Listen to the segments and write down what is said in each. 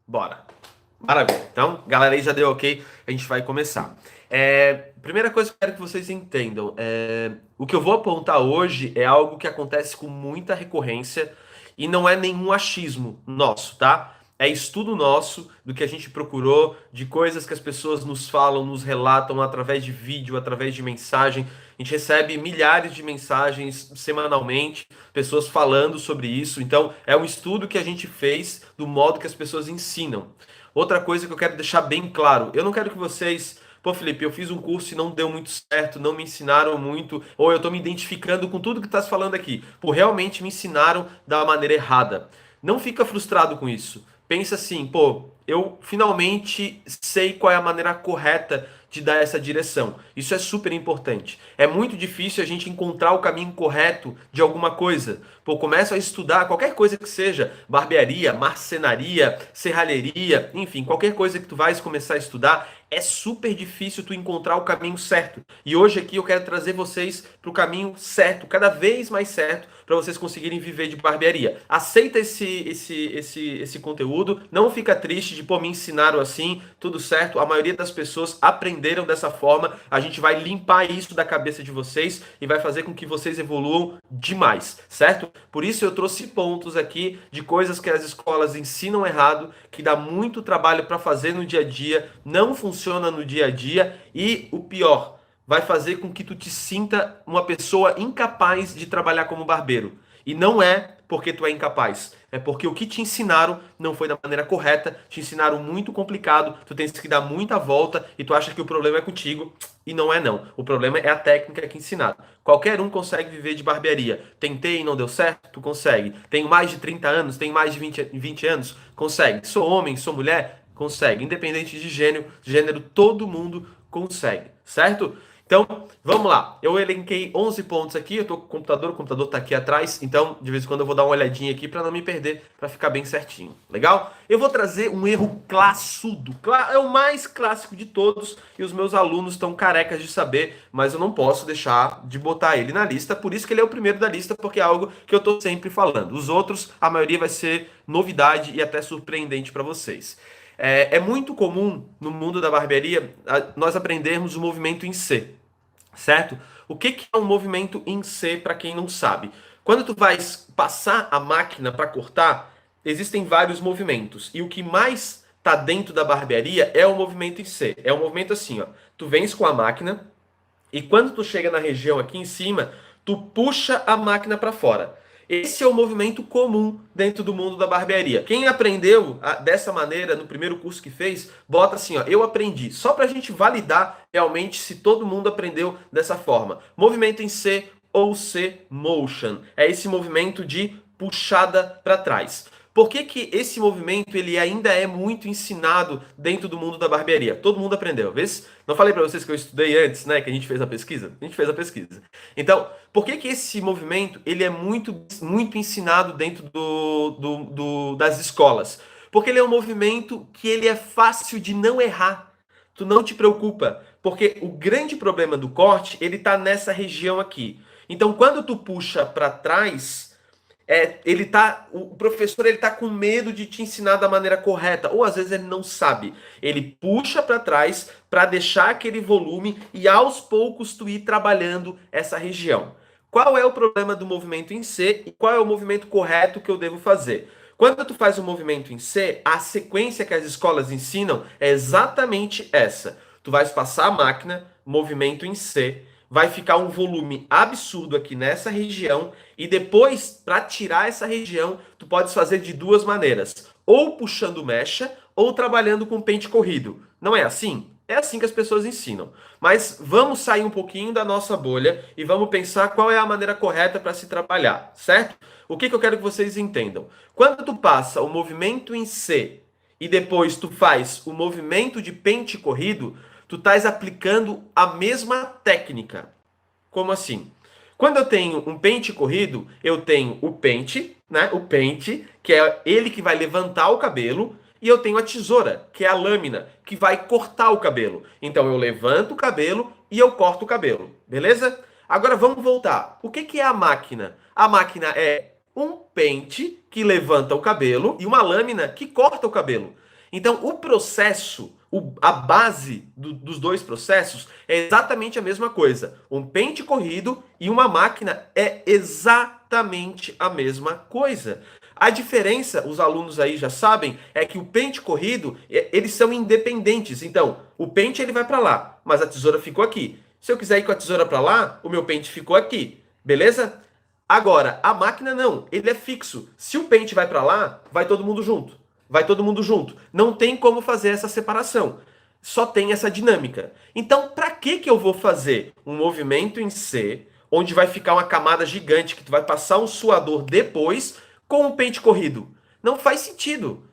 Bora. Maravilha. Então, galera aí já deu ok, a gente vai começar. Primeira coisa que eu quero que vocês entendam, o que eu vou apontar hoje é algo que acontece com muita recorrência e não é nenhum achismo nosso, tá? É estudo nosso, do que a gente procurou, de coisas que as pessoas nos falam, nos relatam através de vídeo, através de mensagem. A gente recebe milhares de mensagens semanalmente, pessoas falando sobre isso. Então, é um estudo que a gente fez do modo que as pessoas ensinam. Outra coisa que eu quero deixar bem claro, eu não quero que vocês, pô, Felipe, eu fiz um curso e não deu muito certo, não me ensinaram muito, ou eu tô me identificando com tudo que estás falando aqui. Pô, realmente me ensinaram da maneira errada. Não fica frustrado com isso. Pensa assim, pô, eu finalmente sei qual é a maneira correta de dar essa direção. Isso é super importante. É muito difícil a gente encontrar o caminho correto de alguma coisa. Pô, começa a estudar qualquer coisa que seja, barbearia, marcenaria, serralheria, enfim, qualquer coisa que tu vais começar a estudar, é super difícil tu encontrar o caminho certo. E hoje aqui eu quero trazer vocês para o caminho certo, cada vez mais certo, para vocês conseguirem viver de barbearia. Aceita esse conteúdo, não fica triste de, pô, me ensinaram assim, tudo certo. A maioria das pessoas aprenderam dessa forma. A gente vai limpar isso da cabeça de vocês e vai fazer com que vocês evoluam demais, certo? Por isso eu trouxe pontos aqui de coisas que as escolas ensinam errado, que dá muito trabalho para fazer no dia a dia, não funciona no dia a dia e o pior, vai fazer com que tu te sinta uma pessoa incapaz de trabalhar como barbeiro. E não é porque tu é incapaz, é porque o que te ensinaram não foi da maneira correta, te ensinaram muito complicado, tu tens que dar muita volta e tu acha que o problema é contigo. E não é não. O problema é a técnica que ensinaram. Qualquer um consegue viver de barbearia. Tentei e não deu certo? Tu consegue. Tenho mais de 30 anos, tenho mais de 20 anos? Consegue. Sou homem, sou mulher? Consegue. Independente de gênero, todo mundo consegue, certo? Então, vamos lá. Eu elenquei 11 pontos aqui. Eu tô com o computador tá aqui atrás. Então, de vez em quando eu vou dar uma olhadinha aqui para não me perder, para ficar bem certinho. Legal? Eu vou trazer um erro classudo. É o mais clássico de todos e os meus alunos estão carecas de saber, mas eu não posso deixar de botar ele na lista. Por isso que ele é o primeiro da lista, porque é algo que eu tô sempre falando. Os outros, a maioria vai ser novidade e até surpreendente para vocês. É muito comum no mundo da barbearia nós aprendermos o movimento em C, certo? O que que é um movimento em C para quem não sabe? Quando tu vais passar a máquina para cortar, existem vários movimentos e o que mais tá dentro da barbearia é o movimento em C. É um movimento assim, ó. Tu vens com a máquina e quando tu chega na região aqui em cima, tu puxa a máquina para fora. Esse é o movimento comum dentro do mundo da barbearia. Quem aprendeu dessa maneira no primeiro curso que fez, bota assim, ó, eu aprendi. Só para a gente validar realmente se todo mundo aprendeu dessa forma. Movimento em C ou C motion. É esse movimento de puxada para trás. Por que que esse movimento ele ainda é muito ensinado dentro do mundo da barbearia? Todo mundo aprendeu, vê? Não falei para vocês que eu estudei antes, né? Que a gente fez a pesquisa? A gente fez a pesquisa. Então, por que que esse movimento ele é muito ensinado dentro das escolas? Porque ele é um movimento que ele é fácil de não errar. Tu não te preocupa, porque o grande problema do corte ele tá nessa região aqui. Então, quando tu puxa para trás o professor ele tá com medo de te ensinar da maneira correta, ou às vezes ele não sabe. Ele puxa para trás para deixar aquele volume e aos poucos tu ir trabalhando essa região. Qual é o problema do movimento em C e qual é o movimento correto que eu devo fazer? Quando tu faz o movimento em C, a sequência que as escolas ensinam é exatamente essa. Tu vais passar a máquina, movimento em C, vai ficar um volume absurdo aqui nessa região e depois, para tirar essa região, tu podes fazer de duas maneiras, ou puxando mecha ou trabalhando com pente corrido. Não é assim? É assim que as pessoas ensinam. Mas vamos sair um pouquinho da nossa bolha e vamos pensar qual é a maneira correta para se trabalhar, certo? O que eu quero que vocês entendam? Quando tu passa o movimento em C e depois tu faz o movimento de pente corrido, tu estás aplicando a mesma técnica. Como assim? Quando eu tenho um pente corrido, eu tenho o pente, né? O pente, que é ele que vai levantar o cabelo, e eu tenho a tesoura, que é a lâmina, que vai cortar o cabelo. Então eu levanto o cabelo e eu corto o cabelo, beleza? Agora vamos voltar. O que que é a máquina? A máquina é um pente que levanta o cabelo e uma lâmina que corta o cabelo. Então, o processo, a base dos dois processos é exatamente a mesma coisa. Um pente corrido e uma máquina é exatamente a mesma coisa. A diferença, os alunos aí já sabem, é que o pente corrido, eles são independentes. Então, o pente ele vai para lá, mas a tesoura ficou aqui. Se eu quiser ir com a tesoura para lá, o meu pente ficou aqui. Beleza? Agora, a máquina não, ele é fixo. Se o pente vai para lá, vai todo mundo junto. Vai todo mundo junto. Não tem como fazer essa separação. Só tem essa dinâmica. Então, para que eu vou fazer um movimento em C, onde vai ficar uma camada gigante que tu vai passar um suador depois com o pente corrido? Não faz sentido.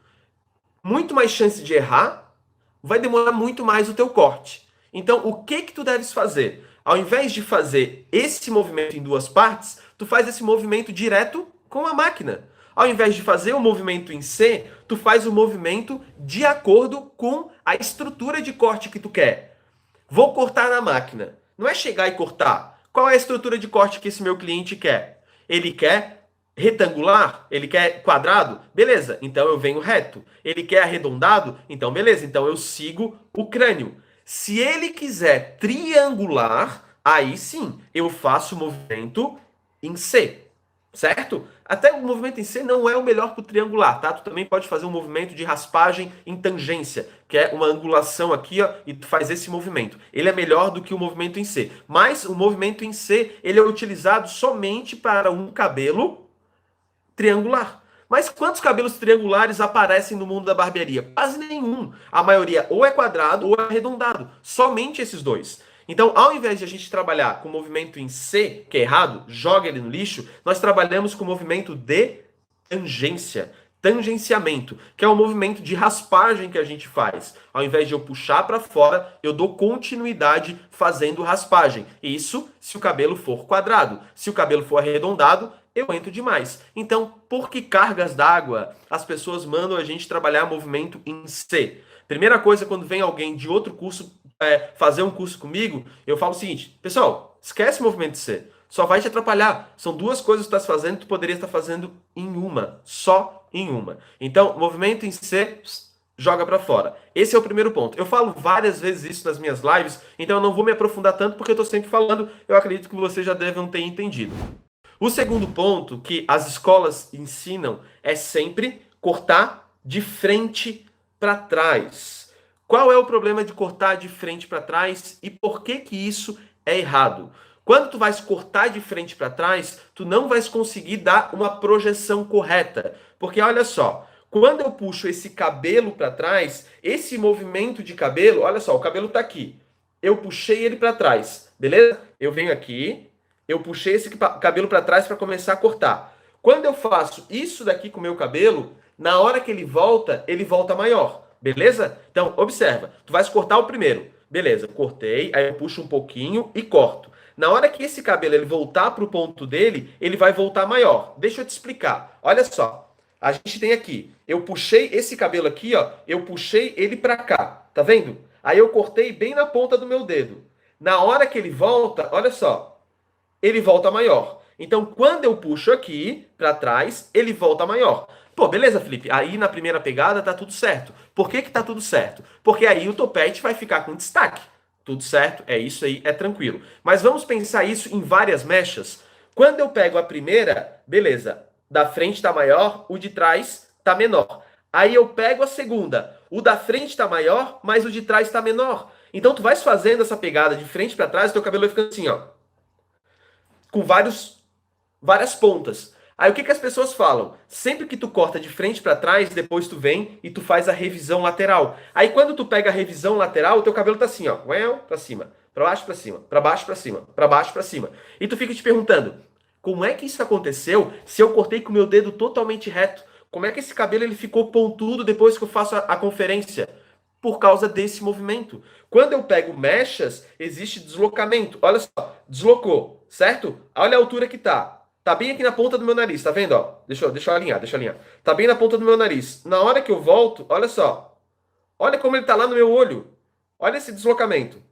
Muito mais chance de errar, vai demorar muito mais o teu corte. Então, o que que tu deves fazer? Ao invés de fazer esse movimento em duas partes, tu faz esse movimento direto com a máquina. Ao invés de fazer o movimento em C, tu faz o movimento de acordo com a estrutura de corte que tu quer. Vou cortar na máquina. Não é chegar e cortar. Qual é a estrutura de corte que esse meu cliente quer? Ele quer retangular? Ele quer quadrado? Beleza, então eu venho reto. Ele quer arredondado? Então beleza, então eu sigo o crânio. Se ele quiser triangular, aí sim eu faço o movimento em C. Certo? Até o movimento em C não é o melhor para o triangular, tá? Tu também pode fazer um movimento de raspagem em tangência, que é uma angulação aqui, ó, e tu faz esse movimento. Ele é melhor do que o movimento em C. Mas o movimento em C, ele é utilizado somente para um cabelo triangular. Mas quantos cabelos triangulares aparecem no mundo da barbearia? Quase nenhum. A maioria ou é quadrado ou é arredondado. Somente esses dois. Então, ao invés de a gente trabalhar com o movimento em C, que é errado, joga ele no lixo, nós trabalhamos com o movimento de tangência, tangenciamento, que é o movimento de raspagem que a gente faz. Ao invés de eu puxar para fora, eu dou continuidade fazendo raspagem. Isso se o cabelo for quadrado. Se o cabelo for arredondado, eu entro demais. Então, por que cargas d'água as pessoas mandam a gente trabalhar movimento em C? Primeira coisa, quando vem alguém de outro curso fazer um curso comigo, eu falo o seguinte, pessoal, esquece o movimento C, só vai te atrapalhar. São duas coisas que tu estás fazendo, tu poderia estar fazendo em uma, só em uma. Então, movimento em C, joga para fora. Esse é o primeiro ponto. Eu falo várias vezes isso nas minhas lives, então eu não vou me aprofundar tanto porque eu estou sempre falando, eu acredito que vocês já devem ter entendido. O segundo ponto que as escolas ensinam é sempre cortar de frente para trás. Qual é o problema de cortar de frente para trás e por que que isso é errado? Quando tu vais cortar de frente para trás, tu não vais conseguir dar uma projeção correta. Porque olha só, quando eu puxo esse cabelo para trás, esse movimento de cabelo, olha só, o cabelo está aqui. Eu puxei ele para trás, beleza? Eu venho aqui, eu puxei esse cabelo para trás para começar a cortar. Quando eu faço isso daqui com o meu cabelo, na hora que ele volta maior. Beleza? Então, observa. Tu vais cortar o primeiro. Beleza, cortei, aí eu puxo um pouquinho e corto. Na hora que esse cabelo ele voltar para o ponto dele, ele vai voltar maior. Deixa eu te explicar. Olha só. A gente tem aqui, eu puxei esse cabelo aqui, ó, eu puxei ele para cá. Tá vendo? Aí eu cortei bem na ponta do meu dedo. Na hora que ele volta, olha só, ele volta maior. Então, quando eu puxo aqui para trás, ele volta maior. Pô, beleza, Felipe. Aí na primeira pegada tá tudo certo. Por que que tá tudo certo? Porque aí o topete vai ficar com destaque. Tudo certo? É isso aí, é tranquilo. Mas vamos pensar isso em várias mechas. Quando eu pego a primeira, beleza, da frente tá maior, o de trás tá menor. Aí eu pego a segunda, o da frente tá maior, mas o de trás tá menor. Então tu vais fazendo essa pegada de frente para trás, teu cabelo vai ficando assim, ó, com várias pontas. Aí o que, que as pessoas falam? Sempre que tu corta de frente para trás, depois tu vem e tu faz a revisão lateral. Aí quando tu pega a revisão lateral, o teu cabelo tá assim, ó, para cima, para baixo para cima, para baixo para cima, para baixo para cima. E tu fica te perguntando, como é que isso aconteceu se eu cortei com o meu dedo totalmente reto? Como é que esse cabelo ele ficou pontudo depois que eu faço a conferência? Por causa desse movimento. Quando eu pego mechas, existe deslocamento. Olha só, deslocou, certo? Olha a altura que tá. Tá bem aqui na ponta do meu nariz, tá vendo? Ó? Deixa eu alinhar, deixa eu alinhar. Tá bem na ponta do meu nariz. Na hora que eu volto, olha só. Olha como ele tá lá no meu olho. Olha esse deslocamento.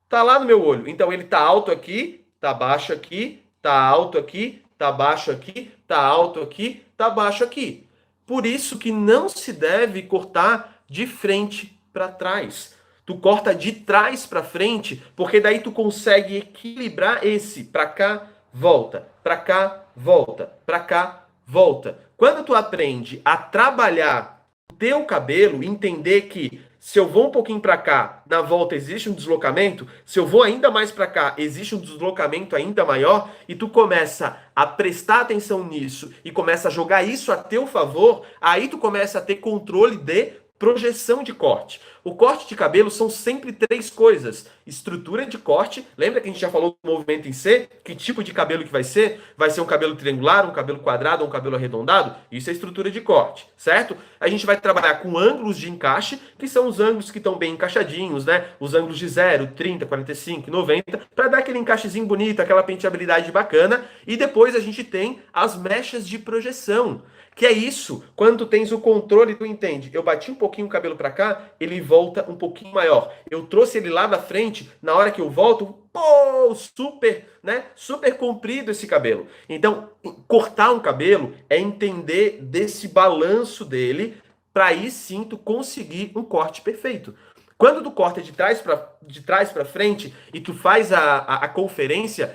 Tá lá no meu olho. Então ele tá alto aqui, tá baixo aqui, tá alto aqui, tá baixo aqui, tá alto aqui, tá baixo aqui. Por isso que não se deve cortar de frente para trás. Tu corta de trás para frente, porque daí tu consegue equilibrar esse para cá, volta, para cá, volta, para cá, volta. Quando tu aprende a trabalhar o teu cabelo, entender que se eu vou um pouquinho para cá, na volta existe um deslocamento, se eu vou ainda mais para cá, existe um deslocamento ainda maior, e tu começa a prestar atenção nisso e começa a jogar isso a teu favor, aí tu começa a ter controle de projeção de corte. O corte de cabelo são sempre três coisas: estrutura de corte. Lembra que a gente já falou do movimento em C? Que tipo de cabelo que vai ser? Vai ser um cabelo triangular, um cabelo quadrado ou um cabelo arredondado? Isso é estrutura de corte, certo? A gente vai trabalhar com ângulos de encaixe, que são os ângulos que estão bem encaixadinhos, né? Os ângulos de 0, 30, 45, 90, para dar aquele encaixezinho bonito, aquela penteabilidade bacana. E depois a gente tem as mechas de projeção, que é isso, quando tu tens o controle, tu entende. Eu bati um pouquinho o cabelo para cá, ele volta um pouquinho maior. Eu trouxe ele lá da frente, na hora que eu volto, pô, super, né? Super comprido esse cabelo. Então, cortar um cabelo é entender desse balanço dele, para aí sim tu conseguir um corte perfeito. Quando tu corta de trás para frente e tu faz a conferência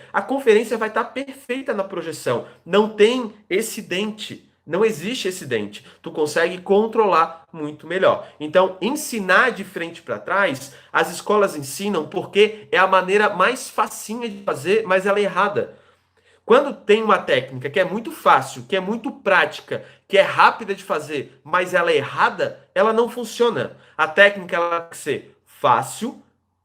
vai estar perfeita na projeção. Não tem esse dente. Não existe esse dente. Tu consegue controlar muito melhor. Então, ensinar de frente para trás, as escolas ensinam porque é a maneira mais facinha de fazer, mas ela é errada. Quando tem uma técnica que é muito fácil, que é muito prática, que é rápida de fazer, mas ela é errada, ela não funciona. A técnica ela tem que ser fácil,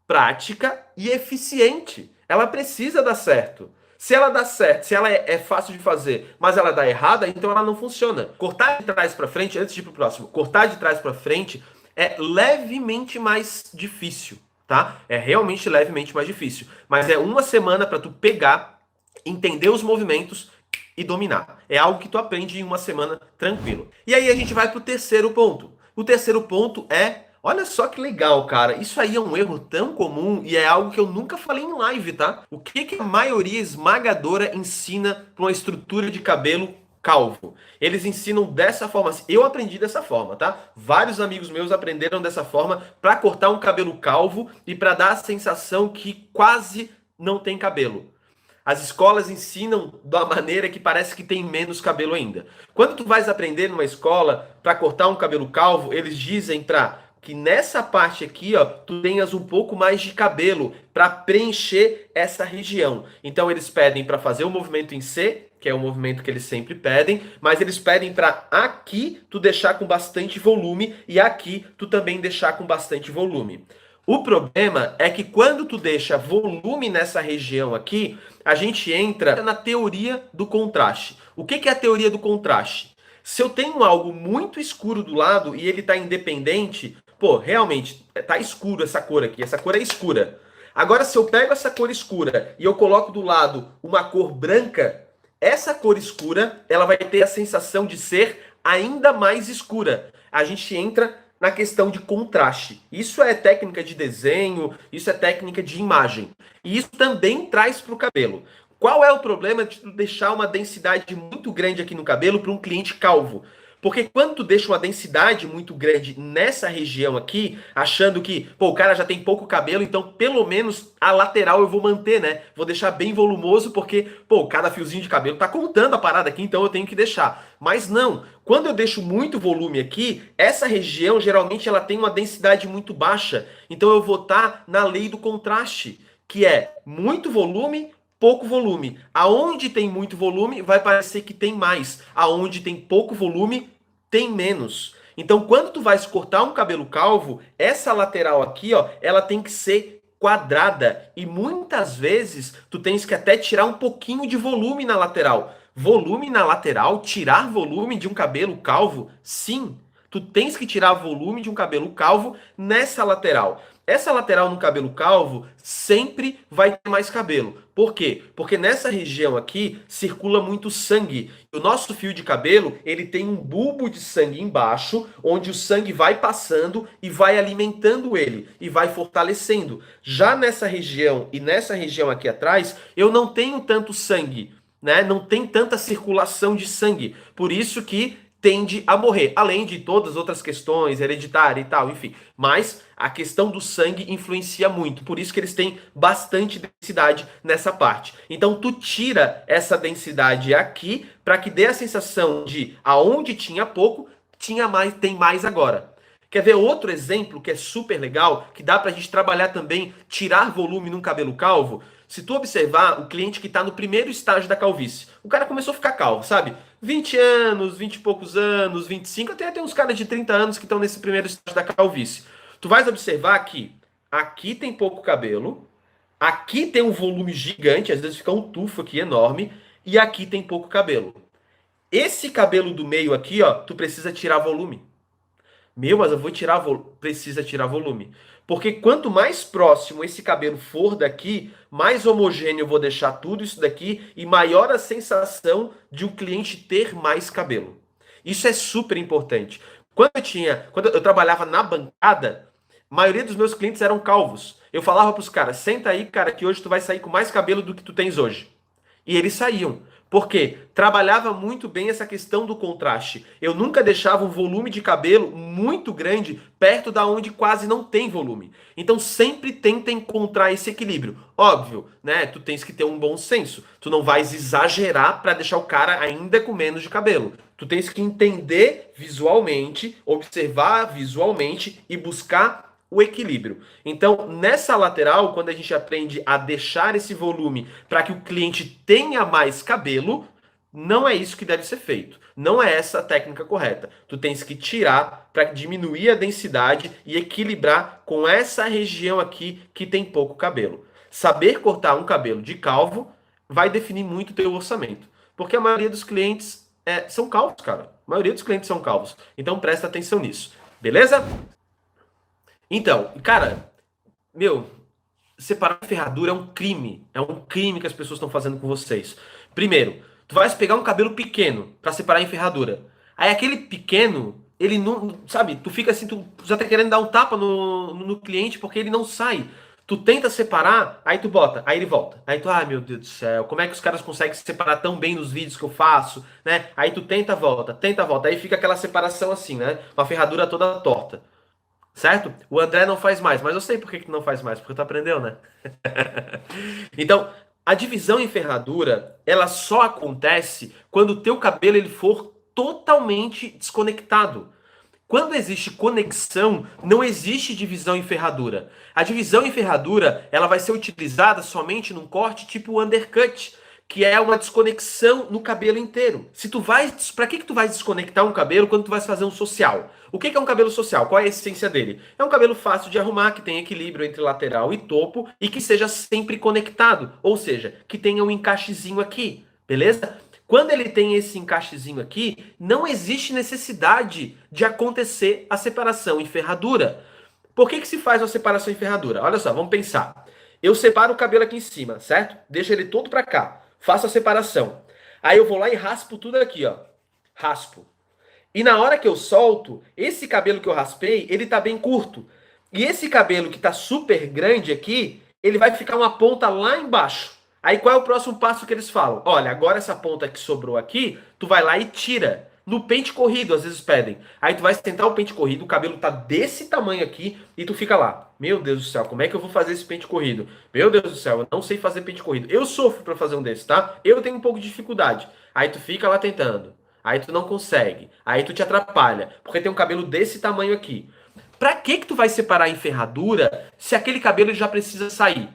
prática e eficiente. Ela precisa dar certo. Se ela dá certo, se ela é fácil de fazer, mas ela dá errada, então ela não funciona. Cortar de trás para frente, antes de ir pro próximo, cortar de trás para frente é levemente mais difícil, tá? É realmente levemente mais difícil. Mas é uma semana para tu pegar, entender os movimentos e dominar. É algo que tu aprende em uma semana tranquilo. E aí a gente vai pro terceiro ponto. O terceiro ponto é, olha só que legal, cara. Isso aí é um erro tão comum e é algo que eu nunca falei em live, tá? O que que a maioria esmagadora ensina para uma estrutura de cabelo calvo? Eles ensinam dessa forma. Eu aprendi dessa forma, tá? Vários amigos meus aprenderam dessa forma para cortar um cabelo calvo e para dar a sensação que quase não tem cabelo. As escolas ensinam da maneira que parece que tem menos cabelo ainda. Quando tu vais aprender numa escola para cortar um cabelo calvo, eles dizem para que nessa parte aqui, ó, tu tenhas um pouco mais de cabelo para preencher essa região. Então eles pedem para fazer o movimento em C, que é o movimento que eles sempre pedem, mas eles pedem para aqui tu deixar com bastante volume e aqui tu também deixar com bastante volume. O problema é que quando tu deixa volume nessa região aqui, a gente entra na teoria do contraste. O que é a teoria do contraste? Se eu tenho algo muito escuro do lado e ele está independente, pô, realmente, tá escuro essa cor aqui, essa cor é escura. Agora, se eu pego essa cor escura e eu coloco do lado uma cor branca, essa cor escura, ela vai ter a sensação de ser ainda mais escura. A gente entra na questão de contraste. Isso é técnica de desenho, isso é técnica de imagem. E isso também traz para o cabelo. Qual é o problema de deixar uma densidade muito grande aqui no cabelo para um cliente calvo? Porque quando tu deixa uma densidade muito grande nessa região aqui, achando que, pô, o cara já tem pouco cabelo, então pelo menos a lateral eu vou manter, né? Vou deixar bem volumoso porque, pô, cada fiozinho de cabelo tá contando a parada aqui, então eu tenho que deixar. Mas não, quando eu deixo muito volume aqui, essa região geralmente ela tem uma densidade muito baixa, então eu vou estar na lei do contraste, que é muito volume, pouco volume. Aonde tem muito volume, vai parecer que tem mais. Aonde tem pouco volume, tem menos. Então, quando tu vais cortar um cabelo calvo, essa lateral aqui, ó, ela tem que ser quadrada. E muitas vezes, tu tens que até tirar um pouquinho de volume na lateral. Volume na lateral? Tirar volume de um cabelo calvo? Sim. Tu tens que tirar volume de um cabelo calvo nessa lateral. Essa lateral no cabelo calvo sempre vai ter mais cabelo. Por quê? Porque nessa região aqui circula muito sangue. O nosso fio de cabelo, ele tem um bulbo de sangue embaixo, onde o sangue vai passando e vai alimentando ele e vai fortalecendo. Já nessa região e nessa região aqui atrás, eu não tenho tanto sangue, né? Não tem tanta circulação de sangue. Por isso que tende a morrer, além de todas as outras questões, hereditária e tal, enfim. Mas a questão do sangue influencia muito, por isso que eles têm bastante densidade nessa parte. Então tu tira essa densidade aqui para que dê a sensação de aonde tinha pouco, tinha mais, tem mais agora. Quer ver outro exemplo que é super legal, que dá pra gente trabalhar também, tirar volume num cabelo calvo? Se tu observar o cliente que está no primeiro estágio da calvície, o cara começou a ficar calvo, sabe? 20 anos, 20 e poucos anos, 25, até uns caras de 30 anos que estão nesse primeiro estágio da calvície. Tu vais observar que aqui tem pouco cabelo, aqui tem um volume gigante, às vezes fica um tufo aqui enorme, e aqui tem pouco cabelo. Esse cabelo do meio aqui, ó, tu precisa tirar volume. Meu, mas eu vou tirar volume. Precisa tirar volume. Porque quanto mais próximo esse cabelo for daqui, mais homogêneo eu vou deixar tudo isso daqui e maior a sensação de o cliente ter mais cabelo. Isso é super importante. Quando eu trabalhava na bancada, a maioria dos meus clientes eram calvos. Eu falava para os caras, senta aí, cara, que hoje tu vai sair com mais cabelo do que tu tens hoje. E eles saíam. Por quê? Trabalhava muito bem essa questão do contraste. Eu nunca deixava um volume de cabelo muito grande perto da onde quase não tem volume. Então sempre tenta encontrar esse equilíbrio. Óbvio, né? Tu tens que ter um bom senso. Tu não vais exagerar para deixar o cara ainda com menos de cabelo. Tu tens que entender visualmente, observar visualmente e buscar o equilíbrio. Então, nessa lateral, quando a gente aprende a deixar esse volume para que o cliente tenha mais cabelo, não é isso que deve ser feito. Não é essa a técnica correta. Tu tens que tirar para diminuir a densidade e equilibrar com essa região aqui que tem pouco cabelo. Saber cortar um cabelo de calvo vai definir muito o teu orçamento. Porque a maioria dos clientes são calvos, cara. A maioria dos clientes são calvos. Então presta atenção nisso. Beleza? Então, cara, meu, separar ferradura é um crime. É um crime que as pessoas estão fazendo com vocês. Primeiro, tu vais pegar um cabelo pequeno para separar em ferradura. Aí aquele pequeno, ele não, sabe, tu fica assim, tu já tá querendo dar um tapa no cliente porque ele não sai. Tu tenta separar, aí tu bota, aí ele volta. Aí tu, ai meu Deus do céu, como é que os caras conseguem se separar tão bem nos vídeos que eu faço, né? Aí tu tenta, volta, aí fica aquela separação assim, né? Uma ferradura toda torta. Certo? O André não faz mais, mas eu sei por que que não faz mais, porque tu aprendeu, né? Então, a divisão em ferradura, ela só acontece quando o teu cabelo ele for totalmente desconectado. Quando existe conexão, não existe divisão em ferradura. A divisão em ferradura, ela vai ser utilizada somente num corte tipo undercut, que é uma desconexão no cabelo inteiro. Se tu vai, para que tu vai desconectar um cabelo quando tu vai fazer um social? O que é um cabelo social? Qual é a essência dele? É um cabelo fácil de arrumar, que tem equilíbrio entre lateral e topo e que seja sempre conectado, ou seja, que tenha um encaixezinho aqui, beleza? Quando ele tem esse encaixezinho aqui, não existe necessidade de acontecer a separação em ferradura. Por que se faz uma separação em ferradura? Olha só, vamos pensar. Eu separo o cabelo aqui em cima, certo? Deixo ele todo para cá. Faço a separação. Aí eu vou lá e raspo tudo aqui, ó. Raspo. E na hora que eu solto, esse cabelo que eu raspei, ele tá bem curto. E esse cabelo que tá super grande aqui, ele vai ficar uma ponta lá embaixo. Aí qual é o próximo passo que eles falam? Olha, agora essa ponta que sobrou aqui, tu vai lá e tira. No pente corrido, às vezes pedem. Aí tu vai tentar o pente corrido, o cabelo tá desse tamanho aqui e tu fica lá. Meu Deus do céu, como é que eu vou fazer esse pente corrido? Meu Deus do céu, eu não sei fazer pente corrido. Eu sofro para fazer um desse, tá? Eu tenho um pouco de dificuldade. Aí tu fica lá tentando. Aí tu não consegue. Aí tu te atrapalha, porque tem um cabelo desse tamanho aqui. Pra que tu vai separar em ferradura se aquele cabelo já precisa sair?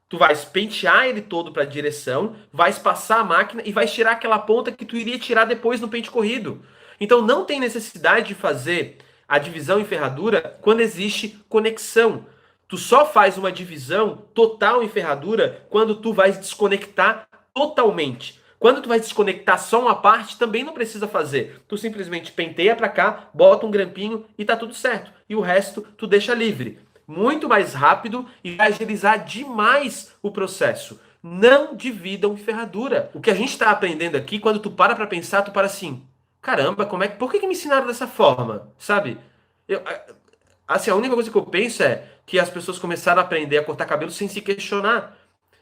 Tu vais pentear ele todo para a direção, vais passar a máquina e vais tirar aquela ponta que tu iria tirar depois no pente corrido. Então não tem necessidade de fazer a divisão em ferradura quando existe conexão. Tu só faz uma divisão total em ferradura quando tu vais desconectar totalmente. Quando tu vai desconectar só uma parte, também não precisa fazer. Tu simplesmente penteia para cá, bota um grampinho e tá tudo certo. E o resto tu deixa livre. Muito mais rápido e vai agilizar demais o processo. Não dividam em ferradura. O que a gente está aprendendo aqui, quando tu para pensar, tu para assim, caramba, por que me ensinaram dessa forma? Sabe? Assim, a única coisa que eu penso é que as pessoas começaram a aprender a cortar cabelo sem se questionar.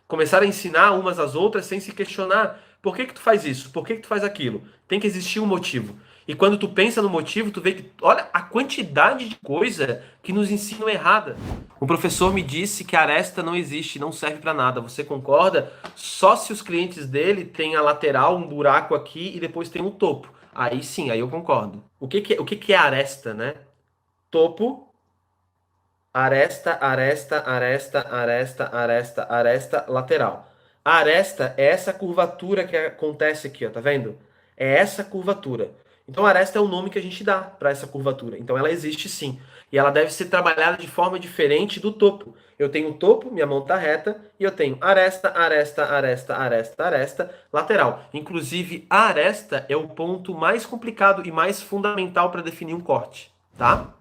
Começaram a ensinar umas às outras sem se questionar. Por que tu faz isso? Por que tu faz aquilo? Tem que existir um motivo. E quando tu pensa no motivo, tu vê que, olha a quantidade de coisa que nos ensinam errada. O professor me disse que a aresta não existe, não serve para nada. Você concorda? Só se os clientes dele têm a lateral, um buraco aqui e depois tem um topo. Aí sim, aí eu concordo. O que que é aresta, né? Topo, aresta, aresta, aresta, aresta, aresta, aresta, lateral. A aresta é essa curvatura que acontece aqui, ó, tá vendo? É essa curvatura. Então, a aresta é o nome que a gente dá para essa curvatura. Então, ela existe sim. E ela deve ser trabalhada de forma diferente do topo. Eu tenho o topo, minha mão tá reta, e eu tenho aresta, aresta, aresta, aresta, aresta, lateral. Inclusive, a aresta é o ponto mais complicado e mais fundamental para definir um corte, tá?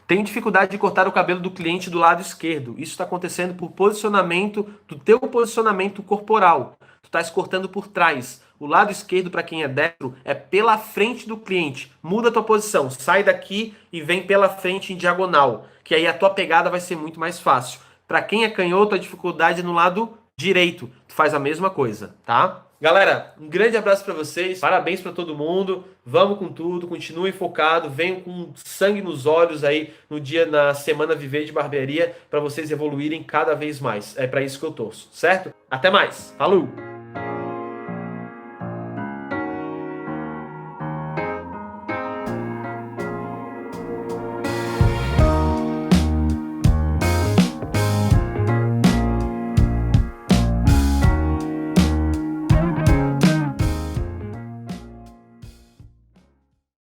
Tenho dificuldade de cortar o cabelo do cliente do lado esquerdo. Isso está acontecendo por posicionamento do teu posicionamento corporal. Tu estás cortando por trás. O lado esquerdo, para quem é destro, é pela frente do cliente. Muda a tua posição. Sai daqui e vem pela frente em diagonal. Que aí a tua pegada vai ser muito mais fácil. Para quem é canhoto, a dificuldade é no lado direito. Tu faz a mesma coisa, tá? Galera, um grande abraço para vocês, parabéns para todo mundo, vamos com tudo, continuem focados, venham com sangue nos olhos aí no dia, na semana Viver de Barbearia, para vocês evoluírem cada vez mais. É para isso que eu torço, certo? Até mais, falou!